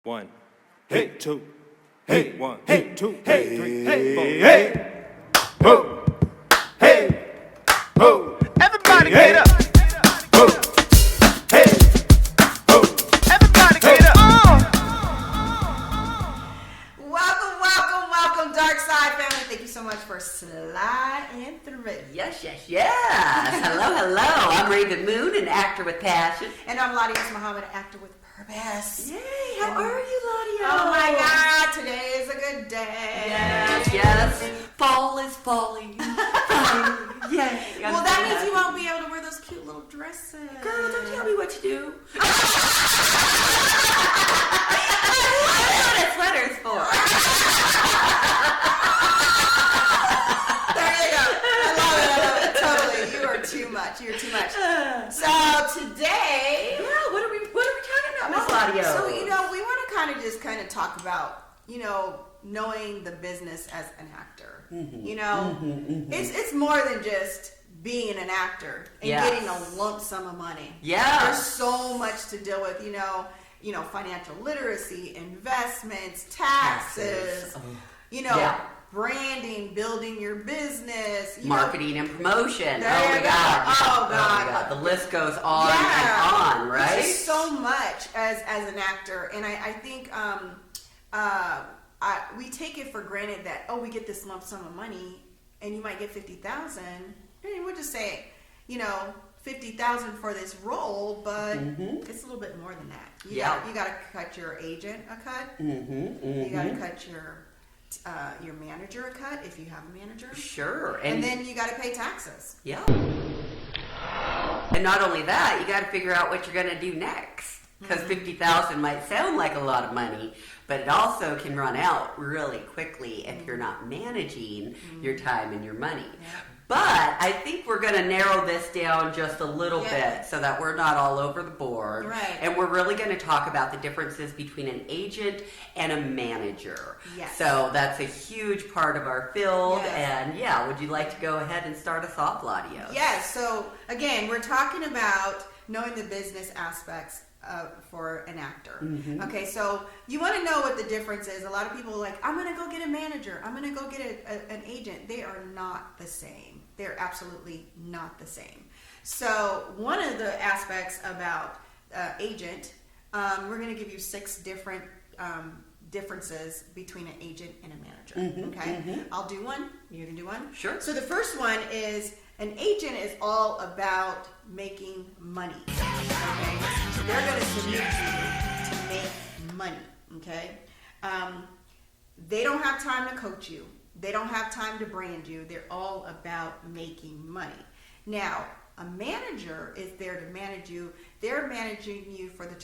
One, hey, two, hey, one, hey, two, hey, three, hey, four, hey, ho, hey, ho. Everybody get up. Ho, hey, ho. Everybody get up. Welcome, Dark Side family. Thank you so much for sliding through. Yes. Hello. I'm Rav'n Moon, an actor with passion. And I'm LaDios Muhammad, an actor with purpose. Yay, how are you, LaDios? Oh my God, today is a good day. Yes. Fall is falling. Yay. Well, that means you won't be able to wear those cute little dresses. Girl, don't tell me what to do. I know what a sweater's for. There you go. I love it. Totally. You are too much. You're too much. So today... Well, what are we talking about, Miss LaDios? So, we want to kind of talk about, knowing the business as an actor. It's more than just being an actor and getting a lump sum of money. Yeah. There's so much to deal with, financial literacy, investments, taxes, branding, building your business, marketing and promotion. There you go. Oh God. The list goes on and on, right? It's just so much as an actor, and I think we take it for granted that we get this lump sum of money, and you might get $50,000, and we'll just say, $50,000 for this role, but it's a little bit more than that. You got to cut your agent a cut. You got to cut your manager a cut if you have a manager. Sure. And then you got to pay taxes. Yeah. And not only that, you got to figure out what you're going to do next. Because $50,000 might sound like a lot of money, but it also can run out really quickly if you're not managing your time and your money. Yeah. But I think we're going to narrow this down just a little bit so that we're not all over the board. Right. And we're really going to talk about the differences between an agent and a manager. Yes. So that's a huge part of our field. Yes. And would you like to go ahead and start us off, LaDios? Yes. So again, we're talking about knowing the business aspects for an actor. Okay, so you want to know what the difference is. A lot of people are like, I'm going to go get a manager. I'm going to go get an agent. They are not the same. They're absolutely not the same. So one of the aspects about agent, we're going to give you 6 different differences between an agent and a manager. Okay, I'll do one. You can do one. Sure. So the first one is an agent is all about making money. Okay, they're going to submit you to make money. Okay, they don't have time to coach you. They don't have time to brand you. They're all about making money. Now, a manager is there to manage you. They're managing you for the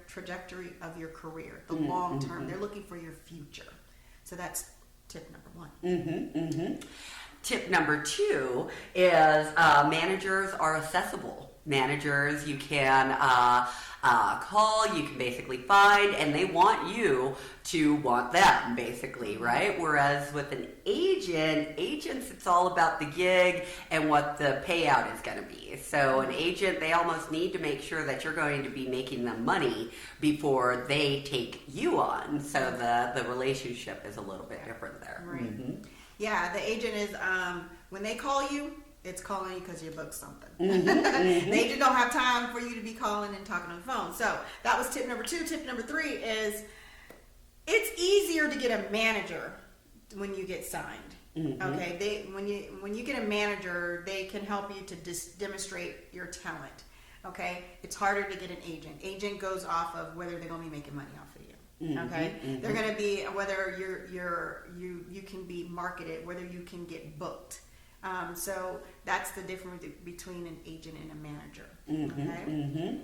trajectory of your career, the long term. They're looking for your future. So that's tip number 1. Tip number 2 is managers are accessible. Managers you can call, you can basically find, and they want you to want them, basically, right? Whereas with an agents, it's all about the gig and what the payout is going to be. So an agent, they almost need to make sure that you're going to be making them money before they take you on. So the relationship is a little bit different there. Right. Yeah, the agent is, when they call you, it's calling you because you booked something. The agent don't have time for you to be calling and talking on the phone. So that was tip number 2. Tip number 3 is it's easier to get a manager when you get signed. Okay, when you get a manager, they can help you to demonstrate your talent. Okay, it's harder to get an agent. Agent goes off of whether they're going to be making money off of you. Okay, they're going to be whether you can be marketed, whether you can get booked. So that's the difference between an agent and a manager. Okay.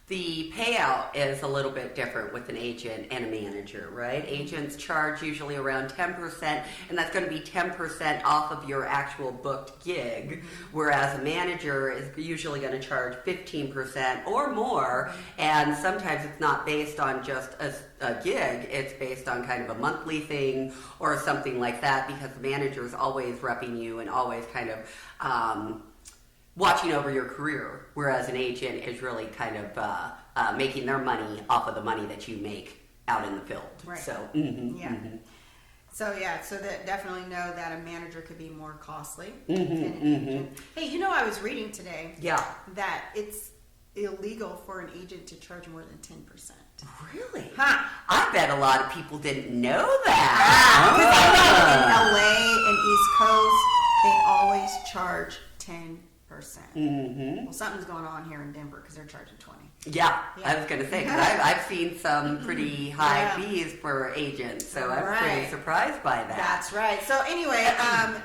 The payout is a little bit different with an agent and a manager, right? Agents charge usually around 10%, and that's going to be 10% off of your actual booked gig, whereas a manager is usually going to charge 15% or more, and sometimes it's not based on just a gig, it's based on kind of a monthly thing or something like that, because the manager is always repping you and always kind of watching over your career, whereas an agent is really kind of making their money off of the money that you make out in the field. Right. So, Yeah. So that definitely know that a manager could be more costly than an agent. Hey, I was reading today that it's illegal for an agent to charge more than 10%. Really? Huh. I bet a lot of people didn't know that. Because I know in LA and East Coast, they always charge 10%. Well, something's going on here in Denver because they're charging 20. Yeah, I was going to say, because I've seen some pretty high fees for agents, so I'm pretty surprised by that. That's right. So anyway,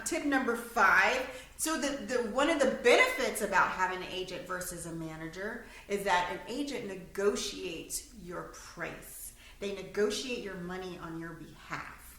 tip number 5. So the one of the benefits about having an agent versus a manager is that an agent negotiates your price. They negotiate your money on your behalf.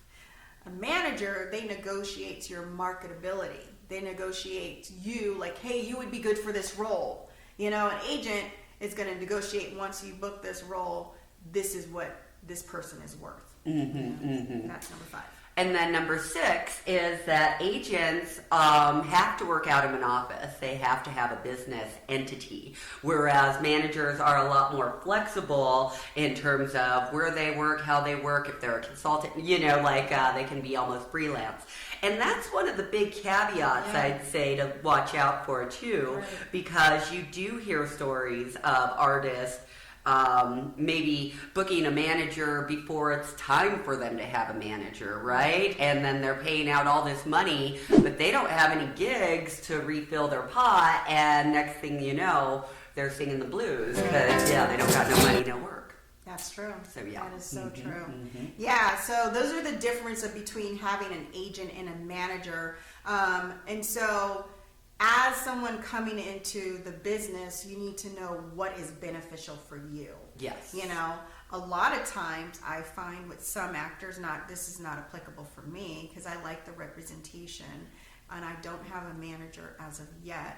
A manager, they negotiate your marketability. They negotiate you like, hey, you would be good for this role. An agent is going to negotiate once you book this role, this is what this person is worth. That's number 5. And then number 6 is that agents have to work out of an office. They have to have a business entity, whereas managers are a lot more flexible in terms of where they work, how they work, if they're a consultant, they can be almost freelance. And that's one of the big caveats I'd say to watch out for too, because you do hear stories of artists maybe booking a manager before it's time for them to have a manager, right? And then they're paying out all this money, but they don't have any gigs to refill their pot, and next thing you know, they're singing the blues because, they don't got no money, no work. That's true. So, that is so true. Yeah, so those are the differences between having an agent and a manager. And so as someone coming into the business, you need to know what is beneficial for you. Yes. A lot of times I find with some actors, this is not applicable for me because I like the representation and I don't have a manager as of yet.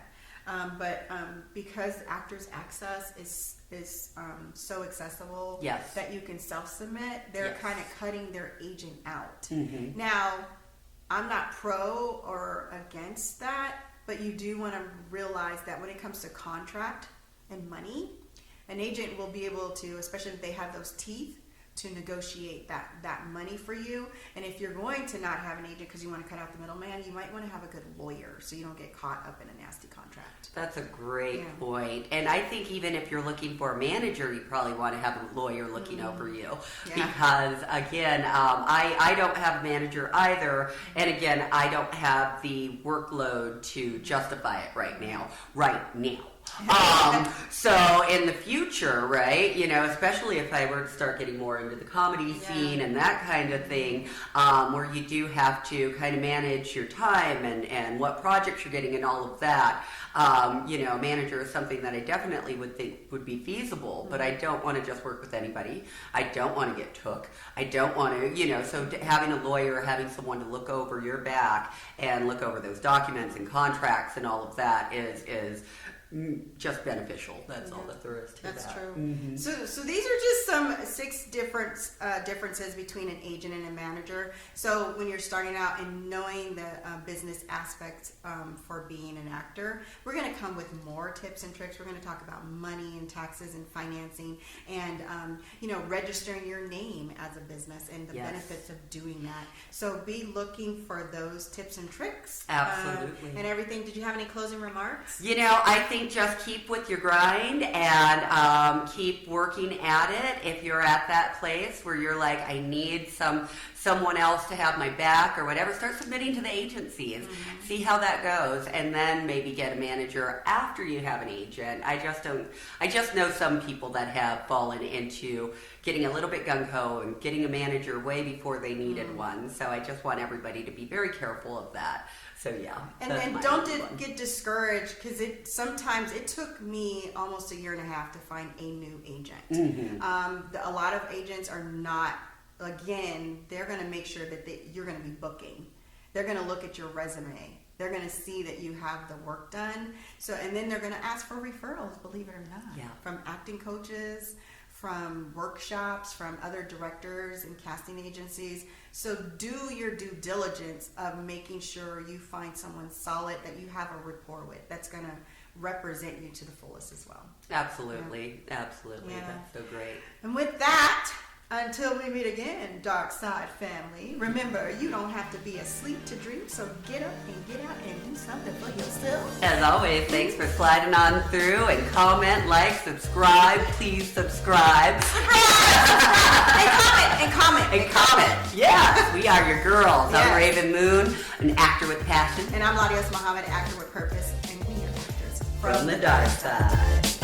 But because Actors Access is so accessible that you can self-submit, they're kind of cutting their agent out. Now, I'm not pro or against that, but you do want to realize that when it comes to contract and money, an agent will be able to, especially if they have those teeth, to negotiate that money for you. And if you're going to not have an agent because you want to cut out the middleman, you might want to have a good lawyer so you don't get caught up in a nasty contract. That's a great point. And I think even if you're looking for a manager, you probably want to have a lawyer looking over you. Because, again, I don't have a manager either. And, again, I don't have the workload to justify it right now. So in the future, right, especially if I were to start getting more into the comedy scene and that kind of thing, where you do have to kind of manage your time and what projects you're getting and all of that, a manager is something that I definitely would think would be feasible, but I don't want to just work with anybody. I don't want to get took. I don't want to, so having a lawyer, having someone to look over your back and look over those documents and contracts and all of that is just beneficial. That's all that there is to that. That's true. So these are just some 6 different differences between an agent and a manager. So when you're starting out and knowing the business aspects for being an actor, we're going to come with more tips and tricks. We're going to talk about money and taxes and financing and registering your name as a business and the benefits of doing that. So be looking for those tips and tricks. Absolutely. And everything. Did you have any closing remarks? I think just keep with your grind and keep working at it. If you're at that place where you're like, I need someone else to have my back or whatever, start submitting to the agencies. See how that goes, and then maybe get a manager after you have an agent. I just know some people that have fallen into getting a little bit gung-ho and getting a manager way before they needed one. So I just want everybody to be very careful of that. So and don't get discouraged because sometimes it took me almost a year and a half to find a new agent. A lot of agents are not. Again, they're going to make sure that you're going to be booking. They're going to look at your resume. They're going to see that you have the work done. And then they're going to ask for referrals. Believe it or not, from acting coaches, from workshops, from other directors and casting agencies. So do your due diligence of making sure you find someone solid that you have a rapport with that's going to represent you to the fullest as well. Absolutely. Yeah. That's so great. And with that, Until we meet again, Dark Side family. Remember, you don't have to be asleep to dream, so get up and get out and do something for yourself. As always, thanks for sliding on through and comment, like, subscribe. Please subscribe. And comment. Yes, we are your girls. Yes. I'm Rav'n Moon, an actor with passion. And I'm LaDios Muhammad, actor with purpose, and we are actors From the dark side.